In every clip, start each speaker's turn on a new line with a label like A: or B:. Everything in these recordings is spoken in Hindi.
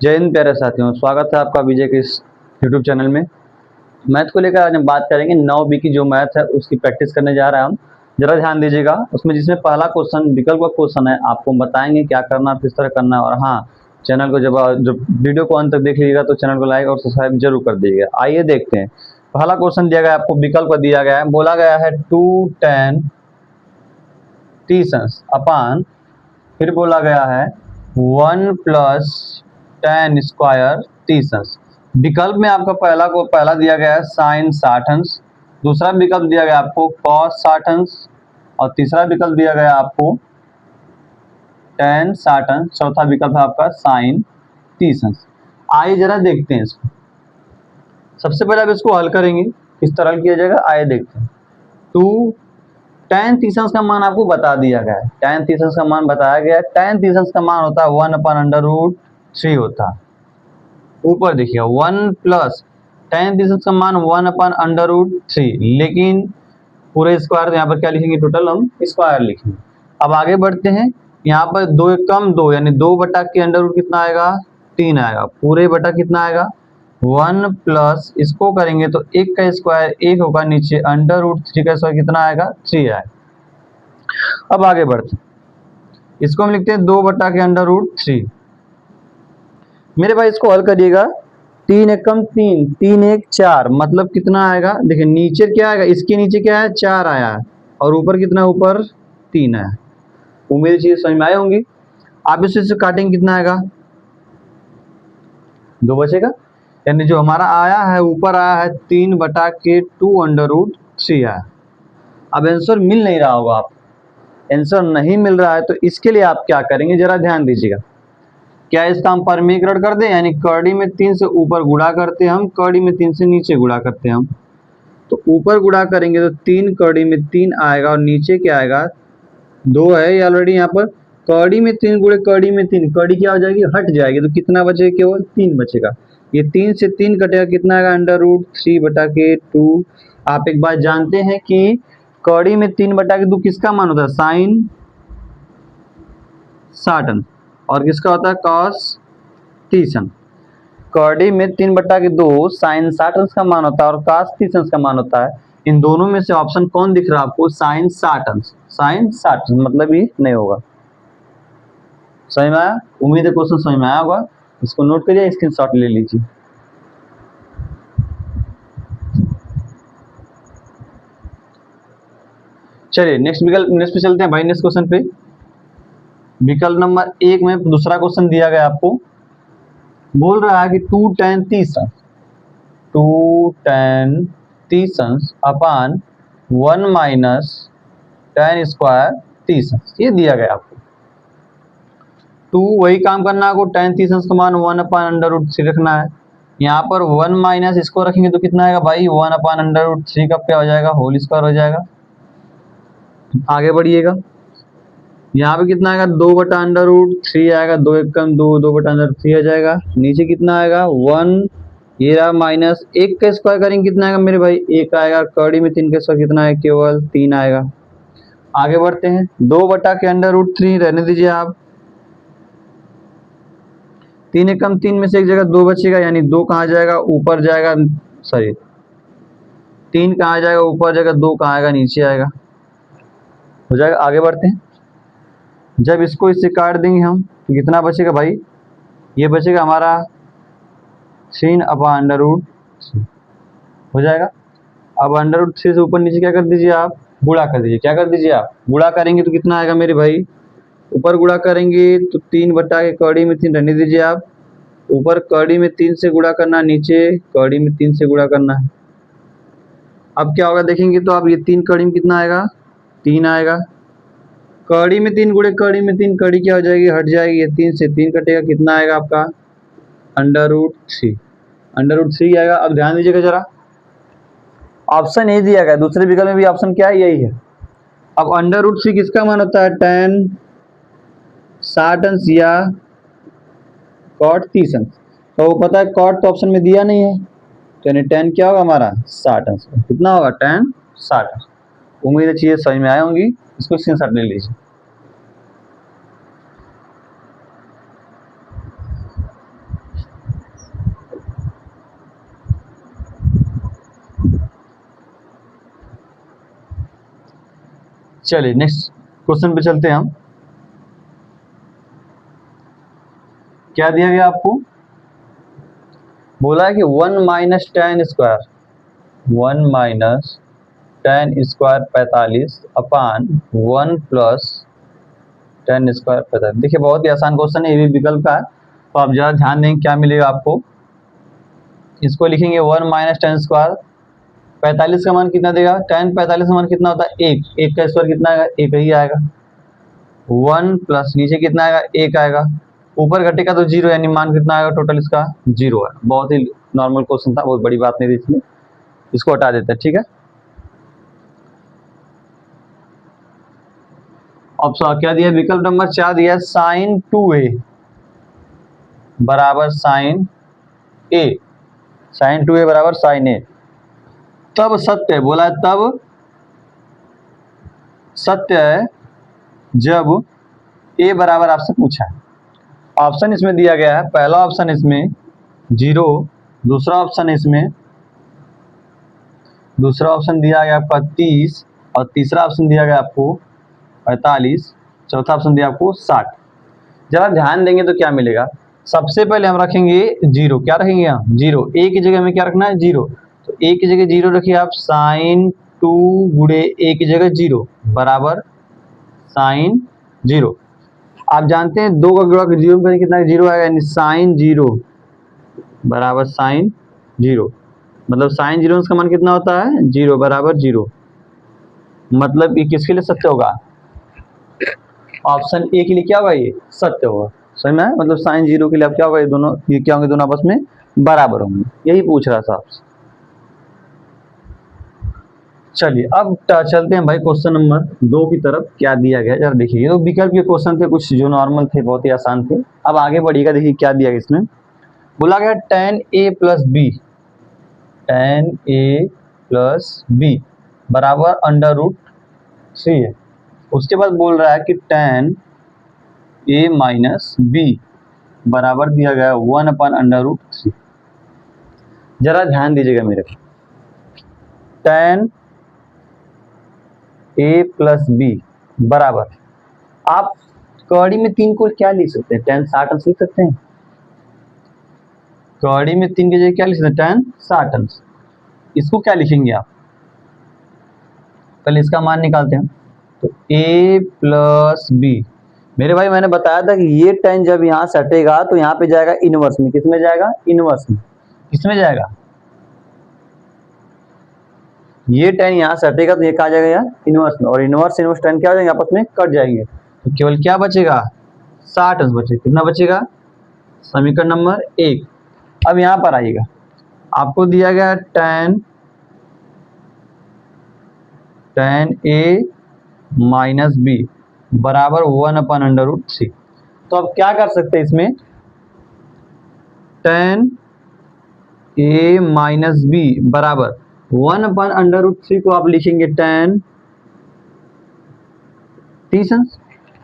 A: जय हिंद प्यारे साथियों, स्वागत है आपका विजय के इस यूट्यूब चैनल में। मैथ को लेकर आज हम बात करेंगे। 9B की जो मैथ है उसकी प्रैक्टिस करने जा रहे हैं हम। जरा ध्यान दीजिएगा उसमें, जिसमें पहला क्वेश्चन विकल्प का क्वेश्चन है। आपको बताएंगे क्या करना है, किस तरह करना है। और हाँ, चैनल को जब वीडियो को अंत तक देख लीजिएगा तो चैनल को लाइक और सब्सक्राइब जरूर कर दीजिएगा। आइए देखते हैं। पहला क्वेश्चन दिया गया है आपको, विकल्प दिया गया है, बोला गया है 2 tan टीसन्स अपान, फिर बोला गया है 1 + tan स्क्वायर टीसन्स। विकल्प में आपका पहला दिया गया है साइन 60 अंश, दूसरा विकल्प दिया गया आपको कॉस 60 अंश और तीसरा विकल्प दिया गया आपको tan 60 अंश, चौथा विकल्प है आपका साइन 30 अंश। आइए जरा देखते हैं इसको। सबसे पहले आप इसको हल करेंगे, किस तरह किया जाएगा आइए देखते हैं। 2 tan 30 अंश का मान आपको बता दिया गया है। tan 30 अंश का मान बताया गया है। tan 30 अंश का मान होता है 1/√3 होता है। ऊपर देखिए 1 + tan 30 अंश का मान 1/√3, लेकिन पूरे स्क्वायर तो यहाँ पर क्या लिखेंगे, टोटल हम स्क्वायर लिखेंगे। अब आगे बढ़ते हैं। यहाँ पर 2 एक कम 2 यानी 2 बटा के अंडर रूट कितना आएगा, 3 आएगा। पूरे बटा कितना आएगा 1 + इसको करेंगे तो 1 का स्क्वायर 1 होगा, नीचे √3 का स्क्वायर कितना आएगा 3 आएगा। अब आगे बढ़ते हैं, इसको हम लिखते हैं 2 बटा के √3। मेरे भाई इसको हल करिएगा। 3 एक कम 3, 3 एक 4, मतलब कितना आएगा, देखिए नीचे क्या आएगा, इसके नीचे क्या है 4 आया है और ऊपर कितना, ऊपर 3 है। उम्मीद चीज समझ में आई होंगी। आप इसे काटेंगे कितना आएगा, 2 बचेगा, यानी जो हमारा आया है ऊपर आया है 3 बटा के 2√3 आया। अब आंसर मिल नहीं रहा होगा, आप आंसर नहीं मिल रहा है तो इसके लिए आप क्या करेंगे, जरा ध्यान दीजिएगा। क्या इसका हम परमीकरण कर दें, यानी कड़ी में 3 से ऊपर गुणा करते हैं हम, कड़ी में 3 से नीचे गुणा करते हैं हम। तो ऊपर गुणा करेंगे तो 3 कड़ी में 3 आएगा और नीचे क्या आएगा 2 है ये ऑलरेडी। यहाँ पर कड़ी में 3 गुणे कड़ी में 3, कड़ी क्या हो जाएगी, हट जाएगी, तो कितना बचेगा, केवल 3 बचेगा। ये 3 से 3 कटेगा, कितना आएगा √3 बटा के 2। आप एक बात जानते हैं कि कड़ी में 3 बटा के 2 किसका मान होता है, साइन 60 अंश, और किसका होता है कॉस 30 अंश। कड़ी में 3 बटा के 2 साइन 60 अंश का मान होता है और कॉस 30 अंश का मान होता है। इन दोनों में से ऑप्शन कौन दिख रहा है आपको, साइन 60 अंश। साइन 60 अंश मतलब ये नहीं होगा। समझ में आया, उम्मीद है क्वेश्चन समझ में आया होगा। इसको नोट करिए, स्क्रीनशॉट ले लीजिए। चलिए नेक्स्ट पे चलते हैं भाई। नेक्स्ट क्वेश्चन पे विकल्प नंबर 1 में दूसरा क्वेश्चन दिया गया आपको, बोल रहा है कि 2 tan 30 अंश, 2 tan 30 अंश अपान 1 - tan स्क्वायर 30 अंश, ये दिया गया आपको। 2 वही काम करना है आपको, tan 30 अंश का मान 1/√3 रखना है। यहाँ पर 1 - इसको रखेंगे तो कितना आएगा भाई, 1/√3 का क्या हो जाएगा, होल स्क्वायर हो जाएगा। आगे बढ़िएगा, यहाँ पे कितना आएगा 2 बटा √3 आएगा, 2 एक कम 2, 2 बटा √3 आ जाएगा। नीचे कितना आएगा 1, ये रहा माइनस 1 का स्क्वायर करेंगे कितना आएगा मेरे भाई 1 आएगा। कड़ी में 3 का स्क्वायर कितना है, केवल 3 आएगा। आगे बढ़ते हैं, 2 बटा के √3 रहने दीजिए आप। 3 एक कम 3 में से एक जगह 2 बचेगा, यानी 2 कहाँ जाएगा, ऊपर जाएगा, सॉरी 3 कहाँ जाएगा, ऊपर जाएगा, 2 कहाँ आएगा, नीचे आएगा, हो जाएगा। आगे बढ़ते हैं, जब इसको इससे काट देंगे हम तो कितना बचेगा भाई, ये बचेगा हमारा 3/√3 हो जाएगा। अब √3 से ऊपर नीचे क्या कर दीजिए आप, गुणा कर दीजिए। क्या कर दीजिए आप, गुणा करेंगे तो कितना आएगा मेरे भाई, ऊपर गुणा करेंगे तो 3 बटा के कड़ी में 3 रहने दीजिए आप। ऊपर कड़ी में 3 से गुणा करना, नीचे कड़ी में 3 से गुणा करना है। अब क्या होगा देखेंगे तो आप, ये 3 कड़ी में कितना आएगा, 3 आएगा। कड़ी में 3 गुणे कड़ी में 3, कड़ी क्या हो जाएगी, हट जाएगी, ये 3 से 3 कटेगा, कितना आएगा आपका √3, √3 आएगा। अब ध्यान दीजिएगा जरा, ऑप्शन ए दिया गया, दूसरे विकल्प में भी ऑप्शन क्या है, यही है। अब √3 किसका मान होता है, tan 60 अंश या cot 30 अंश। तो वो पता है cot तो ऑप्शन में दिया नहीं है, तो यानी tan क्या होगा हमारा 60 अंश, कितना होगा tan 60 अंश। उम्मीद है चीजें समझ में आए होंगी, इसको स्क्रीनशॉट ले लीजिए। चलिए नेक्स्ट क्वेश्चन पे चलते हैं हम। क्या दिया गया आपको, बोला है कि 1 minus ten square, 1 minus ten square 45 अपान 1 प्लस टेन स्क्वायर 45। देखिए बहुत ही आसान क्वेश्चन है, ये भी विकल्प का है, तो आप ज़रा ध्यान देंगे क्या मिलेगा आपको। इसको लिखेंगे 1 माइनस टेन स्क्वायर, 45 का मान कितना देगा, टेन 45 का मान कितना होता है, एक का स्क्वायर कितना आएगा, एक ही आएगा। 1 प्लस नीचे कितना आएगा, एक आएगा, ऊपर घटेगा तो जीरो, यानी मान कितना आएगा टोटल इसका, जीरो है। बहुत ही नॉर्मल क्वेश्चन था, बहुत बड़ी बात नहीं थी इसमें, इसको हटा देते हैं, ठीक है। अब क्या दिया, विकल्प नंबर 4 दिया साइन 2a बराबर साइन ए, साइन 2a बराबर साइन ए। तब सत्य है, बोला है तब सत्य है जब a बराबर आपसे पूछा है। ऑप्शन इसमें दिया गया है, पहला ऑप्शन इसमें 0, दूसरा ऑप्शन इसमें, दूसरा ऑप्शन दिया गया आपका 30 और तीसरा ऑप्शन दिया गया आपको 45, चौथा ऑप्शन दिया आपको 60। जरा ध्यान देंगे तो क्या मिलेगा, सबसे पहले हम रखेंगे जीरो, क्या रखेंगे हम, जीरो, ए की जगह में क्या रखना है, जीरो, तो ए की जगह जीरो रखिए आप, साइन 2 गुणे ए की जगह जीरो बराबर साइन जीरो। आप जानते हैं दो का गुणा जीरो में कितना जीरो आएगा, यानी साइन जीरो बराबर साइन जीरो, मतलब साइन जीरो का मान कितना होता है, जीरो बराबर जीरो। मतलब ये किसके लिए सत्य होगा, ऑप्शन ए के लिए क्या होगा, ये सत्य होगा। समझ में, मतलब साइन जीरो के लिए अब क्या होगा, ये दोनों, ये क्या होंगे, दोनों आपस में बराबर होंगे, यही पूछ रहा था आपसे। चलिए अब चलते हैं भाई क्वेश्चन नंबर 2 की तरफ। क्या दिया गया जरा देखिए, ये तो विकल्प के क्वेश्चन थे, कुछ जो नॉर्मल थे, बहुत ही आसान थे। अब आगे बढ़िएगा, देखिए क्या दिया गया इसमें, बोला गया tan a plus B, tan a plus B बराबर अंडर रूट 3 है। उसके बाद बोल रहा है कि tan a माइनस बी बराबर दिया गया 1 अपन अंडर रूट 3। जरा ध्यान दीजिएगा मेरे को, tan a प्लस बी बराबर, आप कड़ी में 3 को क्या लिख सकते हैं, tan 60 अंश लिख सकते हैं, कड़ी में 3 की जगह क्या लिख सकते हैं, tan 60 अंश। इसको क्या लिखेंगे आप, पहले इसका मान निकालते हैं। तो a प्लस बी, मेरे भाई मैंने बताया था कि ये tan जब यहाँ से हटेगा तो यहाँ पे जाएगा इनवर्स में, किसमें जाएगा, इनवर्स में, किसमें जाएगा, ये tan यहाँ से हटेगा तो ये कहा जाएगा यार, इनवर्स में, और इनवर्स इनवर्स tan क्या हो जाएंगे, आपस में कट जाएंगे, तो केवल क्या बचेगा, 60 अंश बचेगा। कितना बचेगा, समीकरण नंबर 1। अब यहाँ पर आइएगा, आपको दिया गया tan a माइनस बी बराबर 1 अपन अंडर रूट 3। तो अब क्या कर सकते हैं इसमें, tan a माइनस बी बराबर 1 अपन अंडर रूट 3 को आप लिखेंगे tan 30 अंश।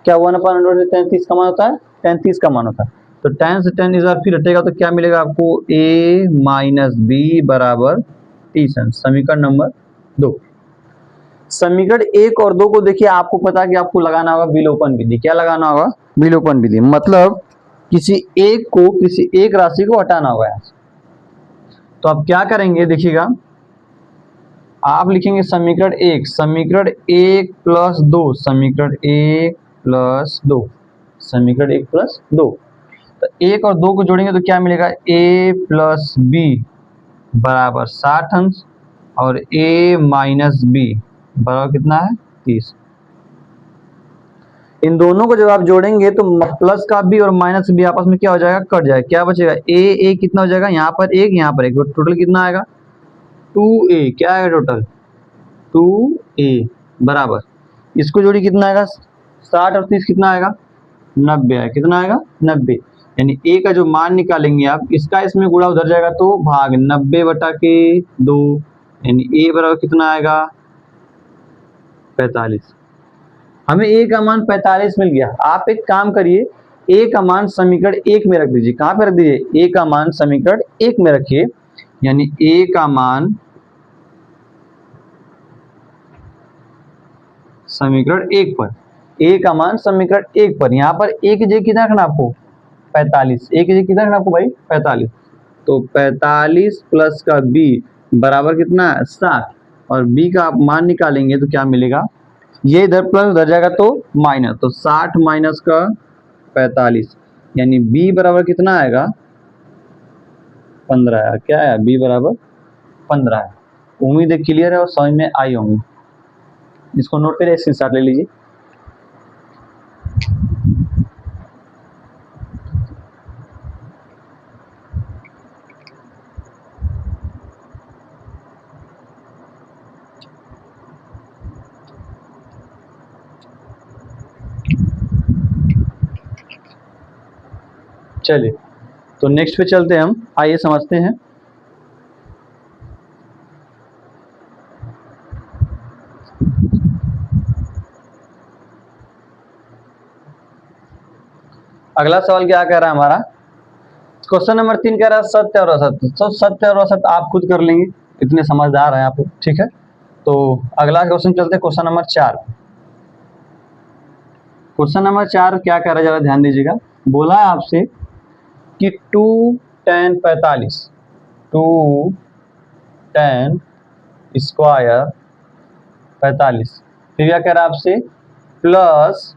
A: क्या 1 अपन अंडर रूट 30 का मान होता है, tan 30 का मान होता है। तो tan से tan इस बार फिर हटेगा तो क्या मिलेगा आपको, a माइनस बी बराबर 30 अंश। समीकरण नंबर 2। समीकरण 1 और 2 को देखिए, आपको पता है कि आपको लगाना होगा विलोपन विधि। क्या लगाना होगा, विलोपन विधि, मतलब किसी एक को, किसी एक राशि को हटाना होगा यहाँ से। तो आप क्या करेंगे देखिएगा, आप लिखेंगे समीकरण 1, समीकरण 1 प्लस 2, समीकरण 1 प्लस 2, समीकरण 1 प्लस 2। तो 1 और 2 को जोड़ेंगे तो क्या मिलेगा, a प्लस बी बराबर 60 अंश और a माइनस बी बराबर कितना है, 30। इन दोनों को जब आप जोड़ेंगे तो प्लस का बी और माइनस बी आपस में क्या हो जाएगा, कट जाएगा, क्या बचेगा, a कितना हो जाएगा, यहाँ पर 1 यहाँ पर 1, टोटल कितना आएगा, 2a। क्या आएगा टोटल, 2a बराबर, इसको जोड़ी कितना आएगा, 60 और 30 कितना आएगा, 90 आएगा। कितना आएगा, 90। यानी a का जो मान निकालेंगे आप, इसका इसमें गुणा उधर जाएगा तो भाग 90 बटा के 2, यानी a बराबर कितना आएगा, 45। हमें a का मान 45 मिल गया। आप एक काम करिए, a का मान समीकरण 1 में रख दीजिए। कहाँ पे रख दीजिए, a का मान समीकरण 1 में रखिए, यानी a का मान समीकरण 1 पर, ए का मान समीकरण 1 पर, यहाँ पर ए की जगह कितना रखना आपको 45, ए की जगह कितना रखना आपको भाई 45, तो 45 प्लस का बी बराबर कितना है 60, और बी का आप मान निकालेंगे तो क्या मिलेगा, ये इधर प्लस उधर जाएगा तो माइनस, तो 60 माइनस का 45 यानी बी बराबर कितना आएगा 15 है। क्या है बी बराबर 15 है। उम्मीद है क्लियर है और समझ में आई होंगी। इसको नोट करिए, स्क्रीनशॉट ले लीजिए। चलिए तो नेक्स्ट पे चलते हैं हम, आइए समझते हैं। अगला सवाल क्या कह रहा है हमारा, क्वेश्चन नंबर 3 कह रहा है सत्य और असत्य। तो सत्य और असत्य आप खुद कर लेंगे, इतने समझदार हैं आप, ठीक है। तो अगला क्वेश्चन चलते हैं क्वेश्चन नंबर 4। क्वेश्चन नंबर 4 क्या कह रहा है जरा ध्यान दीजिएगा। बोला है आपसे कि 2 tan 45, 2 tan स्क्वायर 45, फिर क्या कह रहा है आपसे प्लस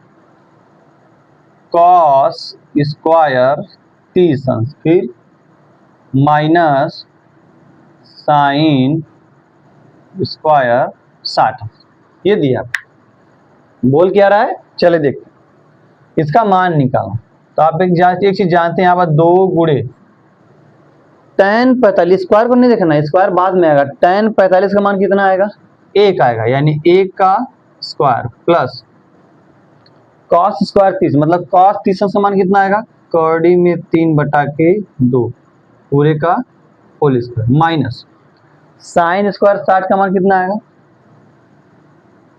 A: कॉस स्क्वायर 30 अंश, फिर माइनस साइन स्क्वायर 60, ये दिया। बोल क्या रहा है, चले देखते हैं। इसका मान निकालो। तो आप एक चीज जानते हैं, यहाँ पर 2 गुणे tan 45, स्क्वायर को नहीं देखना, स्क्वायर बाद में आएगा। tan 45 का मान कितना आएगा 1 आएगा, यानी 1 का स्क्वायर प्लस कॉस स्क्वायर 30, मतलब कॉस 30 का मान कितना आएगा कौड़ी में 3/2 पूरे का whole square, minus sine square 60 का मान कितना आएगा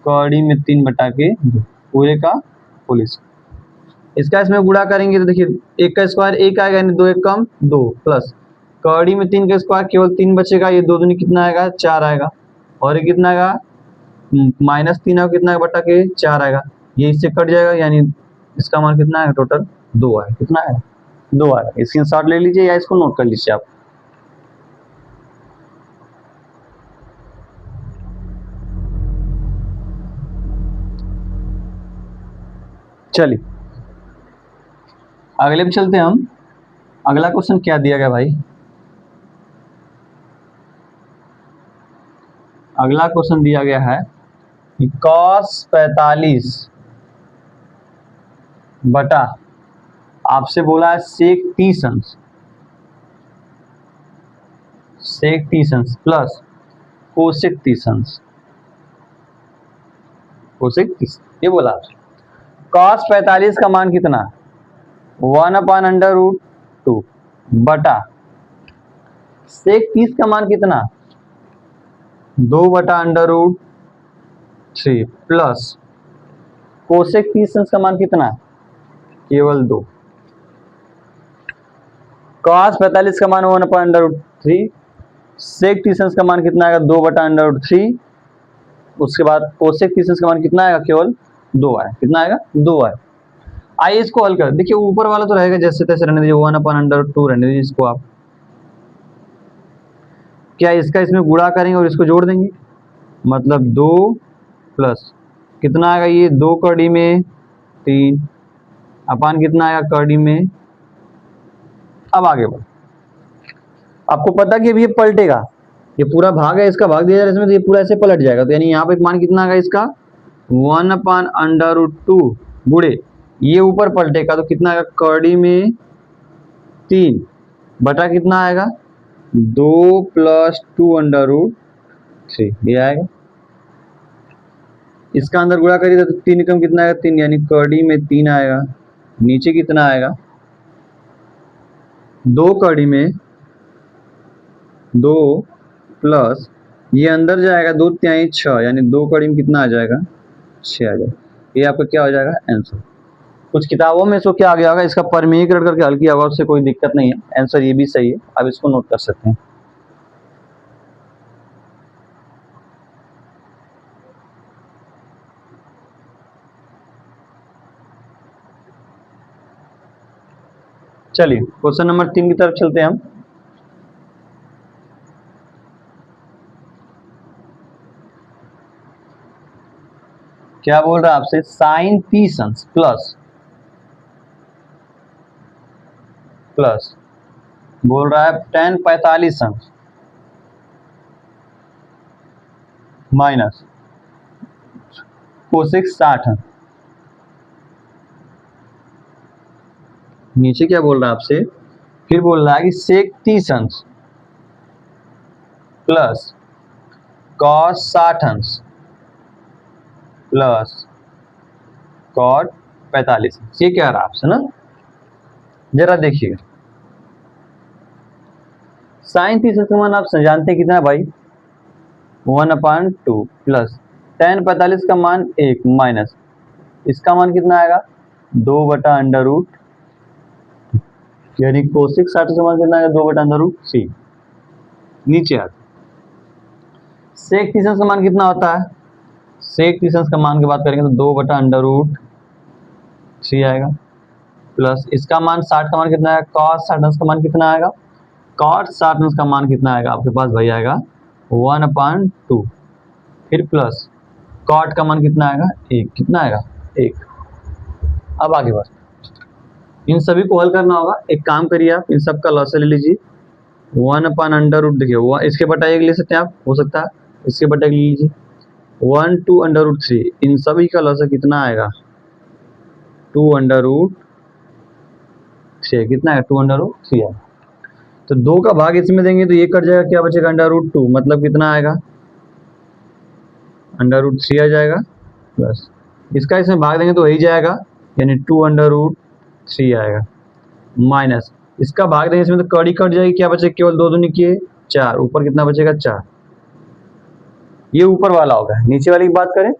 A: कौड़ी में 3/2 पूरे का होल स्क्वायर। इसका इसमें गुणा करेंगे तो देखिए 1 का स्क्वायर 1 आएगा, यानी 2 1 कम 2, प्लस कौड़ी में 3 का स्क्वायर केवल 3 बचेगा, ये 2 दूनी कितना आएगा 4 आएगा, और ये कितना आएगा माइनस 3 आएगा, कितना बटा के 4 आएगा, ये इससे कट जाएगा, यानी इसका मान कितना आएगा टोटल 2 आएगा। कितना आएगा 2 आएगा। स्क्रीनशॉट ले लीजिए या इसको नोट कर लीजिए आप। चलिए अगले पे चलते हैं हम। अगला क्वेश्चन क्या दिया गया भाई, अगला क्वेश्चन दिया गया है कि cos 45 बटा आपसे बोला है sec 30 अंश, sec 30 अंश प्लस cosec 30 अंश, cosec 30, ये बोला आपसे। cos 45 का मान कितना 1/√2 बटा sec 30 का मान कितना 2/√3 प्लस cosec 30 अंश का मान कितना केवल 2। cos 45 का मान 1/√3, sec 30 अंश का मान कितना आएगा 2/√3, उसके बाद cosec 30 अंश का मान कितना आएगा केवल 2 आएगा। कितना आएगा 2 आएगा। आइए इसको हल कर, देखिए ऊपर वाला तो रहेगा जैसे तैसे रहने दीजिए, 1/√2 रहने दीजिए इसको आप। क्या इसका इसमें गुणा करेंगे और इसको जोड़ देंगे, मतलब 2 प्लस कितना आएगा ये 2 कड़ी में 3 अपान कितना आएगा कड़ी में। अब आगे बढ़, आपको पता कि अभी ये पलटेगा, ये पूरा भाग है, इसका भाग दिया जा रहा है इसमें, तो ये पूरा ऐसे पलट जाएगा, तो यानी यहाँ पे मान कितना आएगा इसका 1/√2 गुणे ये ऊपर पलटेगा तो कितना आएगा कड़ी में 3 बटा कितना आएगा 2 + 2/√3, ये आएगा। इसका अंदर गुणा करिए तो 3 कम कितना आएगा 3, यानी कड़ी में 3 आएगा, नीचे कितना आएगा 2 कड़ी में 2 प्लस ये अंदर जाएगा 2 तिहाई 6, यानी 2 कड़ी में कितना आ जाएगा 6 आ जाएगा। ये आपका क्या हो जाएगा आंसर। कुछ किताबों में इसको क्या आ गया होगा, इसका परमीकरण करके हल किया होगा, उससे कोई दिक्कत नहीं है, आंसर ये भी सही है, आप इसको नोट कर सकते हैं। चलिए क्वेश्चन नंबर 3 की तरफ चलते हैं हम। क्या बोल रहा है आपसे, साइन 30 अंश प्लस बोल रहा है tan 45 अंश माइनस कोसेक 60 अंश। नीचे क्या बोल रहा है आपसे, फिर बोल रहा है कि सेक 30 अंश प्लस कॉस 60 अंश प्लस कॉट 45। ये क्या रहा आपसे ना, जरा देखिए साइन 30 का मान आप जानते हैं कितना है भाई, 1/2 प्लस tan 45 का मान 1 माइनस इसका मान कितना आएगा 2/√, यानी कोसेक 60 का मान कितना आएगा 2/√3। नीचे आता सेक 30 का मान कितना होता है, सेक 30 का मान की बात करेंगे तो 2/√3 आएगा प्लस इसका मान 60 का मान कितना है, cos 60 का मान कितना आएगा, cot 60 का मान कितना आएगा आपके पास भाई आएगा 1/2, फिर प्लस cot का मान कितना आएगा 1, कितना आएगा 1। अब आगे बढ़, इन सभी को हल करना होगा। एक काम करिए आप इन सब का लॉस ले लीजिए, 1/√, देखिए इसके बटा 1 ले सकते हैं आप, हो सकता है इसके बटा 1 ले लीजिए, 1 2/√3, इन सभी का लॉस कितना आएगा 2/3, कितना है 2/3 है। तो 2 का भाग इसमें देंगे तो ये कट जाएगा, क्या बचेगा √2, मतलब कितना आएगा √3 आ जाएगा प्लस इसका इसमें भाग देंगे तो वही जाएगा, यानी 2/3 आएगा माइनस इसका भाग देंगे इसमें तो कड़ी कट जाएगी, क्या बचेगा केवल 2 दूनी के 4, ऊपर कितना बचेगा 4। ये ऊपर वाला होगा। नीचे वाले की बात करें,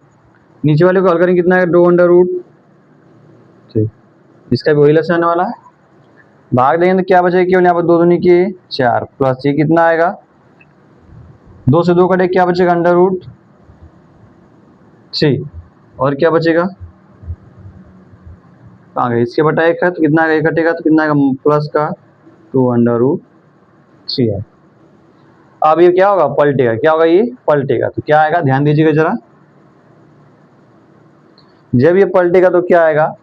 A: नीचे वाले को हल करेंगे कितना है 2/3, इसका भी वही लस आने वाला है, भाग देंगे तो क्या बचेगा केवल यहाँ पर 2 दूनी के 4 प्लस ये कितना आएगा 2 से 2 कटे क्या बचेगा √3, और क्या बचेगा कहाँ गया, इसके बटा 1 है तो कितना आएगा, 1 कटेगा तो कितना आएगा प्लस का 2/3 है। अब ये क्या होगा पलटेगा, क्या होगा ये पलटेगा, तो क्या आएगा ध्यान दीजिएगा जरा, जब ये पलटेगा तो क्या आएगा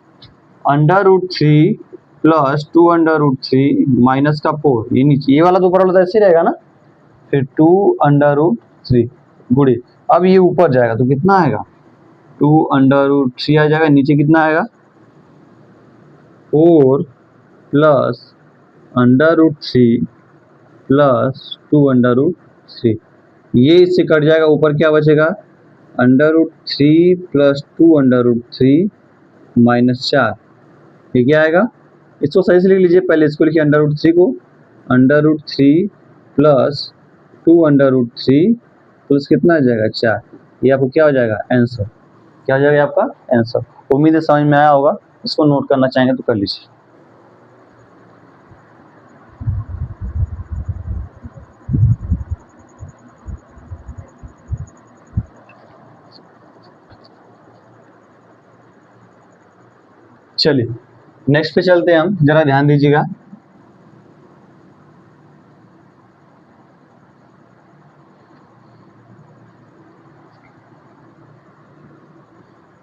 A: √3 प्लस 2/3 माइनस का 4, ये नीचे ये वाला तो ऊपर वाला तो ऐसे ही रहेगा ना, फिर 2/3 गुणे, अब ये ऊपर जाएगा तो कितना आएगा 2/3 आ जाएगा, नीचे कितना आएगा 4 प्लस √3 प्लस 2/3, ये इससे कट जाएगा, ऊपर क्या बचेगा √3 प्लस 2/3 माइनस 4, ये क्या आएगा, इसको सही से लिख लीजिए, पहले इसको लिखिए √3 को, √3 प्लस 2/3 प्लस कितना आ जाएगा 4, ये आपको क्या हो जाएगा आंसर, क्या हो जाएगा आपका आंसर। उम्मीद है समझ में आया होगा, इसको नोट करना चाहेंगे तो कर लीजिए। चलिए नेक्स्ट पे चलते हैं हम, जरा ध्यान दीजिएगा।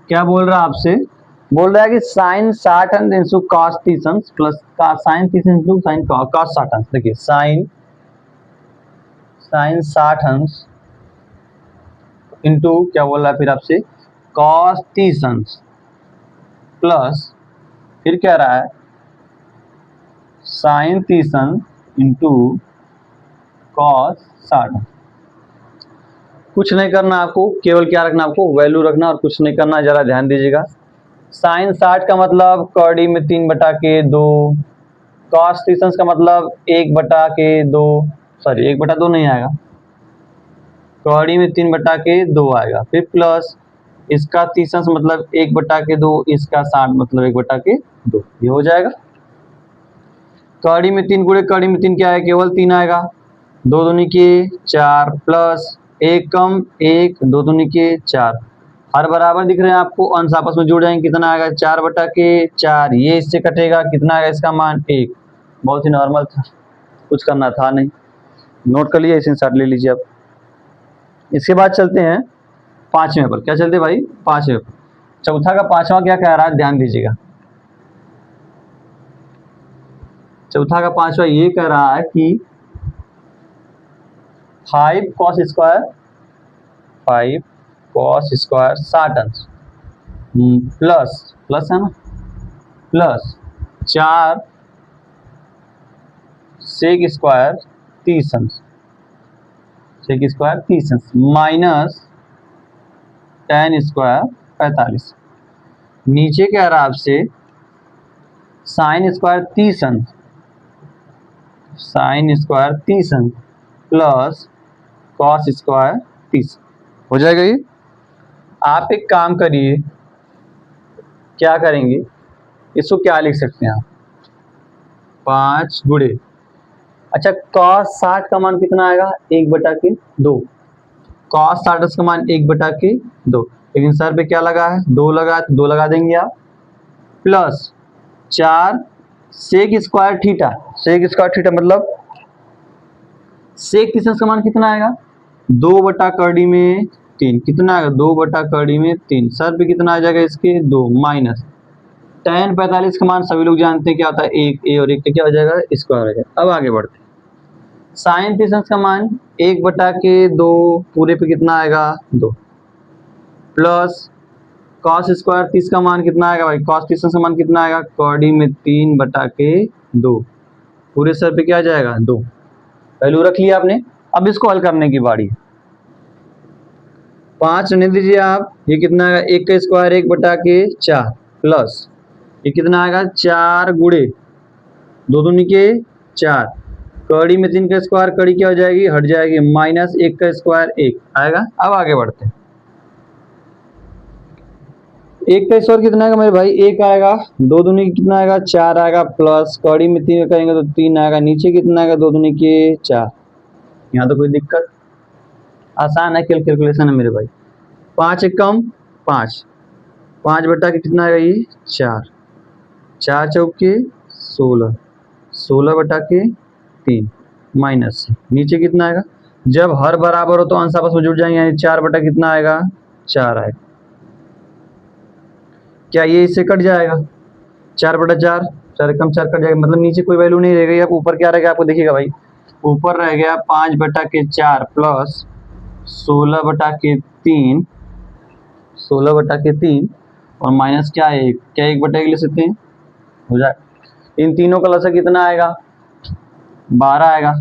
A: क्या बोल रहा है आपसे, बोल रहा है कि साइन 60 अंश इंटू कॉस 30 अंश plus sign 30 into sine cos 60 अंश। देखिए साइन 60 अंश इंटू क्या बोल रहा है फिर आपसे कॉस 30 अंश प्लस फिर क्या रहा है साइन 30 अंश इंटू कॉस 60। कुछ नहीं करना आपको, केवल क्या रखना आपको वैल्यू रखना और कुछ नहीं करना, जरा ध्यान दीजिएगा। साइन 60 का मतलब कौड़ी में 3/2, कॉस 30 अंश का मतलब 1/2, सॉरी 1/2 नहीं आएगा, कौड़ी में 3/2 आएगा, फिर प्लस इसका 30 अंश मतलब 1/2, इसका 60 मतलब 1/2, ये हो जाएगा। कौड़ी में 3 गुणे कौड़ी में 3 क्या है, केवल 3 आएगा, 2 दूनी के 4 प्लस 1 कम 1, 2 दूनी के 4, हर बराबर दिख रहे हैं आपको, अंश आपस में जुड़ जाएंगे, कितना आएगा 4/4, ये इससे कटेगा, कितना आएगा इसका मान 1, बहुत ही नॉर्मल था, कुछ करना था नहीं, नोट कर लिया, इसे इंसर्ट ले लीजिए अब। इसके बाद चलते हैं पांचवें पर। क्या चलते हैं भाई? पांचवें पर। चौथा का पांचवा क्या कह रहा है, ध्यान दीजिएगा। चौथा का पांचवा ये कह रहा है कि 5 cos स्क्वायर 60 अंश प्लस प्लस है ना, प्लस 4 सेक स्क्वायर 30 अंश, सेक स्क्वायर 30 अंश माइनस tan स्क्वायर 45। नीचे कह रहा है आपसे साइन स्क्वायर 30 अंश, साइन स्क्वायर 30 अंश प्लस कॉस स्क्वायर 30। हो जाएगा ये। आप एक काम करिए, क्या करेंगे, इसको क्या लिख सकते हैं आप, 5 गुणे, अच्छा कॉस 60 का मान कितना आएगा, 1/2। कॉस 60 का मान 1/2, लेकिन सर पे क्या लगा है, 2 लगा, तो 2 लगा देंगे आप, plus 4 sec square theta, sec square theta मतलब सेक 30 का मान कितना आएगा, 2/3 कितना आएगा, 2/3 सर पे कितना आ जाएगा इसके 2 माइनस tan 45 का मान सभी लोग जानते हैं क्या होता है, 1 ए और 1 का क्या हो जाएगा, स्क्वायर हो जाएगा। अब आगे बढ़ते हैं, साइन 30 का मान 1/2 पूरे पे कितना आएगा 2, प्लस कॉस स्क्वायर 30 का मान कितना आएगा भाई, कॉस 30 का मान कितना आएगा, कौड़ी में 3/2 पूरे सर पे क्या आ जाएगा 2, वैल्यू रख लिया आपने। अब इसको हल करने की बारी, 5 रहने दीजिए आप, ये कितना आएगा, 1 का स्क्वायर 1/4 प्लस ये कितना आएगा 4 गुणे 2 दूनी के 4, कड़ी में 3 का स्क्वायर, कड़ी क्या हो जाएगी, हट जाएगी, माइनस 1 का स्क्वायर 1 आएगा। अब आगे बढ़ते हैं, 1 का स्क्वायर कितना आएगा मेरे भाई, 1 आएगा, 2 दूनी कितना आएगा 4 आएगा, प्लस कड़ी में 3 करेंगे तो 3 आएगा, नीचे कितना आएगा 2 दूनी के 4। यहाँ तो कोई दिक्कत, आसान है, कैलकुलेशन है मेरे भाई। 5 एक कम 5, 5 के कितना आएगा ये 4, 4 चौके 16, 16/3 माइनस नीचे कितना आएगा, जब हर बराबर हो तो अंश आपस में जुड़ जाएंगे, यानी 4 कितना आएगा 4 आएगा। क्या ये इससे कट जाएगा, 4/4, 4 कम 4 कट जाएगा, मतलब नीचे कोई वैल्यू नहीं रह गई। अब ऊपर क्या रह गया आपको देखिएगा भाई, ऊपर रह गया 5/4 प्लस 16/3, 16/3 और माइनस क्या है, क्या 1/1 ले सकते हैं, हो जाए। इन तीनों का लसा कितना आएगा 12 आएगा,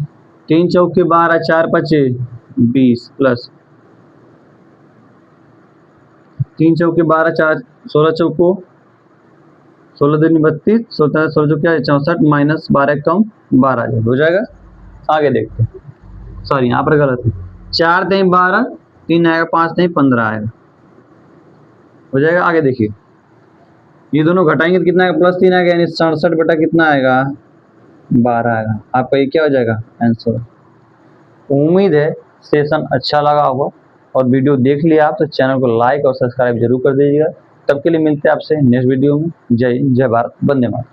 A: 3 चौके 12, 4 5 20 प्लस 3 चौके 12, 4 16 चौको 16 दूनी 32, 16 16 क्या है 64 माइनस 12 कम 12 हो जाएगा। आगे देखते हैं, सॉरी यहाँ पर गलत है, 4 3 12, 3 आएगा, 5 3 15 आएगा, हो जाएगा। आगे देखिए, ये दोनों घटाएंगे तो कितना आएगा, +3 आएगा, यानी 67 कितना आएगा 12 आएगा। आपका ये क्या हो जाएगा आंसर। उम्मीद है सेशन अच्छा लगा होगा और वीडियो देख लिया आप तो चैनल को लाइक और सब्सक्राइब जरूर कर दीजिएगा। तब के लिए मिलते हैं आपसे नेक्स्ट वीडियो में। जय हिंद, जय भारत, वंदे मातरम।